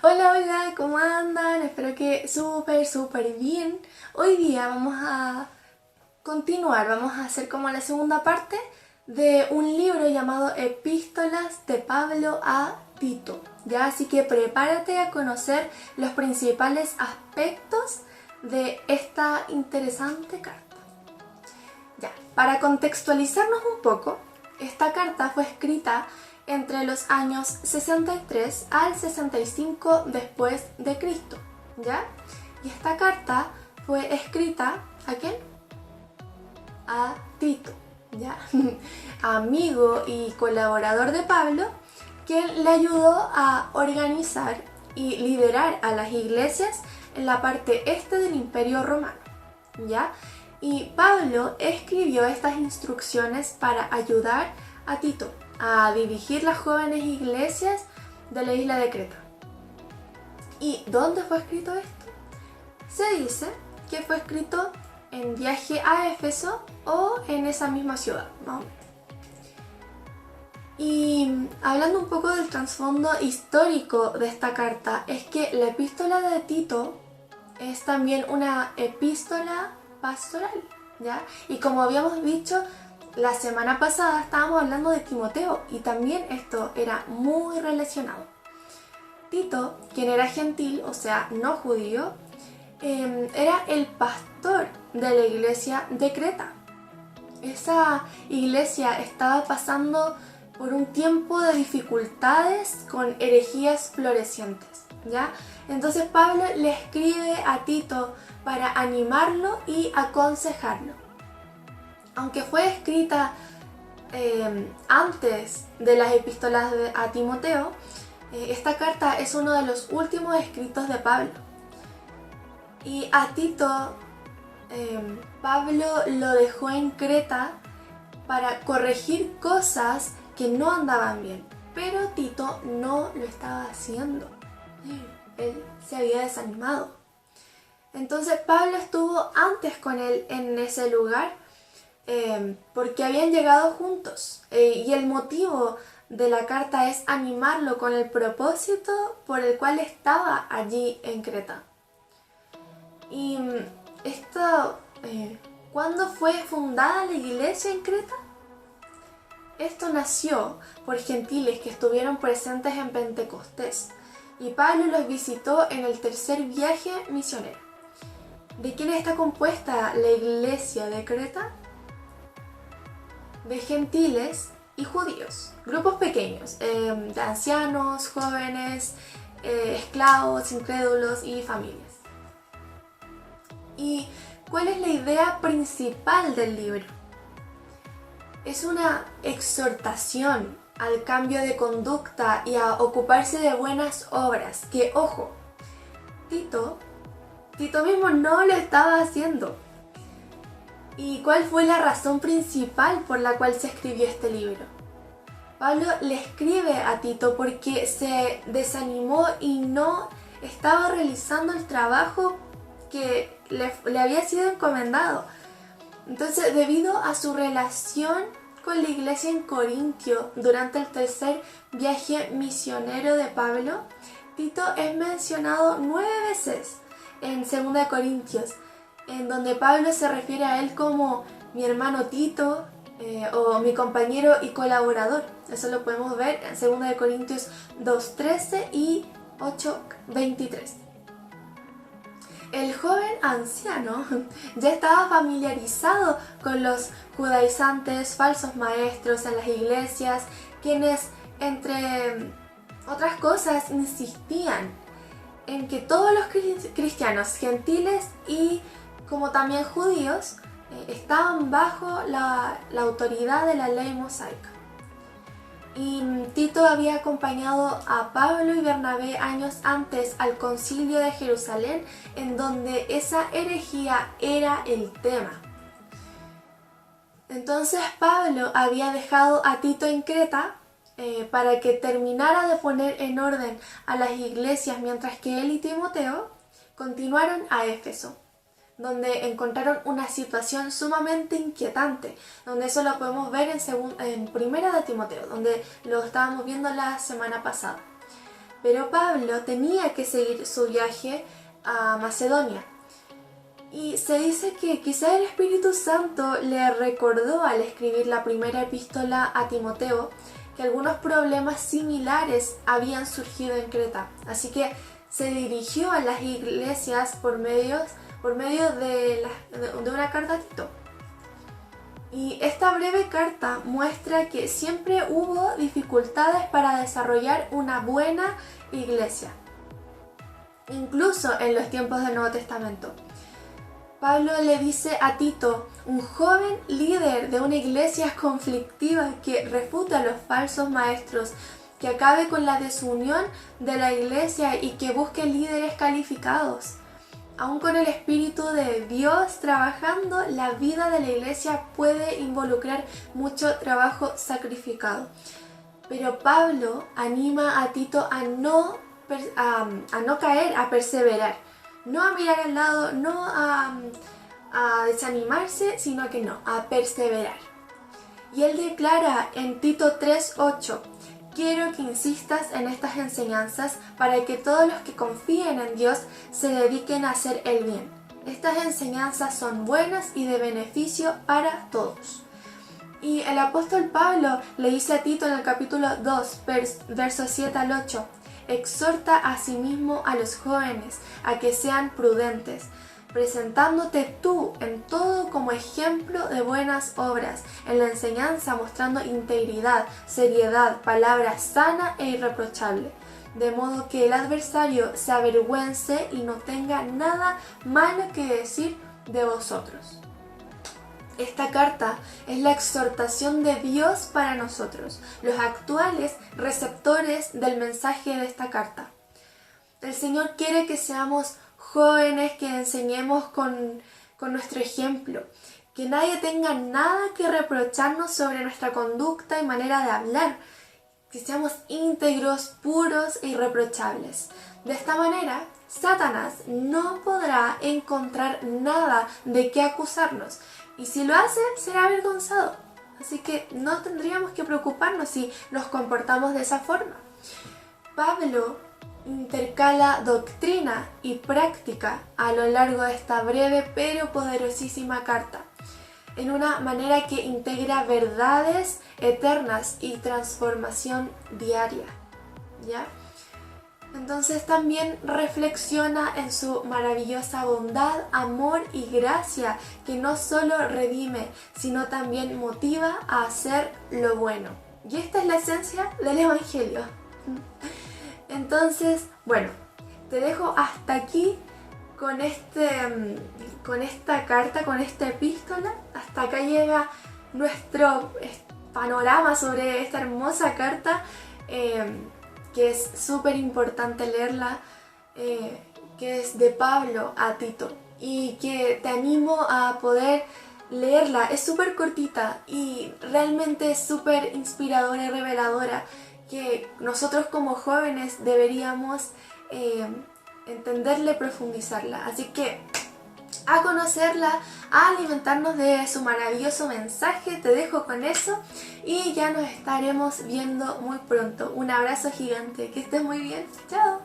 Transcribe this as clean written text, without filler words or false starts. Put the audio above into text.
Hola, hola, ¿cómo andan? Espero que súper bien. Hoy día vamos a continuar, vamos a hacer como la segunda parte de un libro llamado Epístolas de Pablo a Tito. Ya, así que prepárate a conocer los principales aspectos de esta interesante carta. Ya, para contextualizarnos un poco, esta carta fue escrita entre los años 63 al 65 después de Cristo, ¿ya? Y esta carta fue escrita ¿a quién? A Tito, ¿ya? Amigo y colaborador de Pablo, quien le ayudó a organizar y liderar a las iglesias en la parte este del Imperio Romano, ¿ya? Y Pablo escribió estas instrucciones para ayudar a Tito a dirigir las jóvenes iglesias de la isla de Creta. ¿Y dónde fue escrito esto? Se dice que fue escrito en viaje a Éfeso o en esa misma ciudad, ¿no? Y hablando un poco del trasfondo histórico de esta carta, es que la epístola de Tito es también una epístola pastoral, ¿ya? Y como habíamos dicho, la semana pasada estábamos hablando de Timoteo y también esto era muy relacionado. Tito, quien era gentil, o sea, no judío, era el pastor de la iglesia de Creta. Esa iglesia estaba pasando por un tiempo de dificultades con herejías florecientes, ¿ya? Entonces Pablo le escribe a Tito para animarlo y aconsejarlo. Aunque fue escrita antes de las epístolas a Timoteo, esta carta es uno de los últimos escritos de Pablo. Y a Tito, Pablo lo dejó en Creta para corregir cosas que no andaban bien. Pero Tito no lo estaba haciendo. Él se había desanimado. Entonces Pablo estuvo antes con él en ese lugar porque habían llegado juntos. Y el motivo de la carta es animarlo con el propósito por el cual estaba allí en Creta. Y esto, ¿cuándo fue fundada la iglesia en Creta? Esto nació por gentiles que estuvieron presentes en Pentecostés y Pablo los visitó en el tercer viaje misionero. ¿De quién está compuesta la iglesia de Creta? De gentiles y judíos, grupos pequeños, de ancianos, jóvenes, esclavos, incrédulos y familias. ¿Y cuál es la idea principal del libro? Es una exhortación al cambio de conducta y a ocuparse de buenas obras, que ojo, Tito mismo no lo estaba haciendo. ¿Y cuál fue la razón principal por la cual se escribió este libro? Pablo le escribe a Tito porque se desanimó y no estaba realizando el trabajo que le había sido encomendado. Entonces, debido a su relación con la iglesia en Corintio durante el tercer viaje misionero de Pablo, Tito es mencionado 9 veces en 2 Corintios, en donde Pablo se refiere a él como mi hermano Tito o mi compañero y colaborador. Eso lo podemos ver en 2 Corintios 2:13 y 8:23. El joven anciano ya estaba familiarizado con los judaizantes, falsos maestros en las iglesias, quienes, entre otras cosas, insistían en que todos los cristianos, gentiles y como también judíos, estaban bajo la autoridad de la ley mosaica. Y Tito había acompañado a Pablo y Bernabé años antes al concilio de Jerusalén, en donde esa herejía era el tema. Entonces Pablo había dejado a Tito en Creta para que terminara de poner en orden a las iglesias, mientras que él y Timoteo continuaron a Éfeso, donde encontraron una situación sumamente inquietante, donde eso lo podemos ver en Primera de Timoteo, donde lo estábamos viendo la semana pasada. Pero Pablo tenía que seguir su viaje a Macedonia. Y se dice que quizá el Espíritu Santo le recordó al escribir la primera epístola a Timoteo que algunos problemas similares habían surgido en Creta. Así que se dirigió a las iglesias por medio de una carta a Tito. Y esta breve carta muestra que siempre hubo dificultades para desarrollar una buena iglesia, incluso en los tiempos del Nuevo Testamento. Pablo le dice a Tito, un joven líder de una iglesia conflictiva que refuta a los falsos maestros, que acabe con la desunión de la iglesia y que busque líderes calificados. Aún con el Espíritu de Dios trabajando, la vida de la iglesia puede involucrar mucho trabajo sacrificado. Pero Pablo anima a Tito a no caer, a perseverar. No a mirar al lado, no a desanimarse, sino que no, a perseverar. Y él declara en Tito 3:8, quiero que insistas en estas enseñanzas para que todos los que confíen en Dios se dediquen a hacer el bien. Estas enseñanzas son buenas y de beneficio para todos. Y el apóstol Pablo le dice a Tito en el capítulo 2, versos 7 al 8, exhorta a sí mismo a los jóvenes a que sean prudentes, presentándote tú en todo como ejemplo de buenas obras, en la enseñanza mostrando integridad, seriedad, palabra sana e irreprochable, de modo que el adversario se avergüence y no tenga nada malo que decir de vosotros. Esta carta es la exhortación de Dios para nosotros, los actuales receptores del mensaje de esta carta. El Señor quiere que seamos jóvenes, que enseñemos con nuestro ejemplo, que nadie tenga nada que reprocharnos sobre nuestra conducta y manera de hablar, que seamos íntegros, puros e irreprochables. De esta manera, Satanás no podrá encontrar nada de qué acusarnos, y si lo hace, será avergonzado. Así que no tendríamos que preocuparnos si nos comportamos de esa forma. Pablo intercala doctrina y práctica a lo largo de esta breve pero poderosísima carta, en una manera que integra verdades eternas y transformación diaria, ¿ya? Entonces también reflexiona en su maravillosa bondad, amor y gracia, que no solo redime, sino también motiva a hacer lo bueno. Y esta es la esencia del Evangelio. Entonces, bueno, te dejo hasta aquí con esta carta, con esta epístola. Hasta acá llega nuestro panorama sobre esta hermosa carta, que es súper importante leerla, que es de Pablo a Tito, y que te animo a poder leerla. Es súper cortita y realmente es súper inspiradora y reveladora, que nosotros como jóvenes deberíamos entenderla y profundizarla. Así que a conocerla, a alimentarnos de su maravilloso mensaje. Te dejo con eso y ya nos estaremos viendo muy pronto. Un abrazo gigante, que estés muy bien. Chao.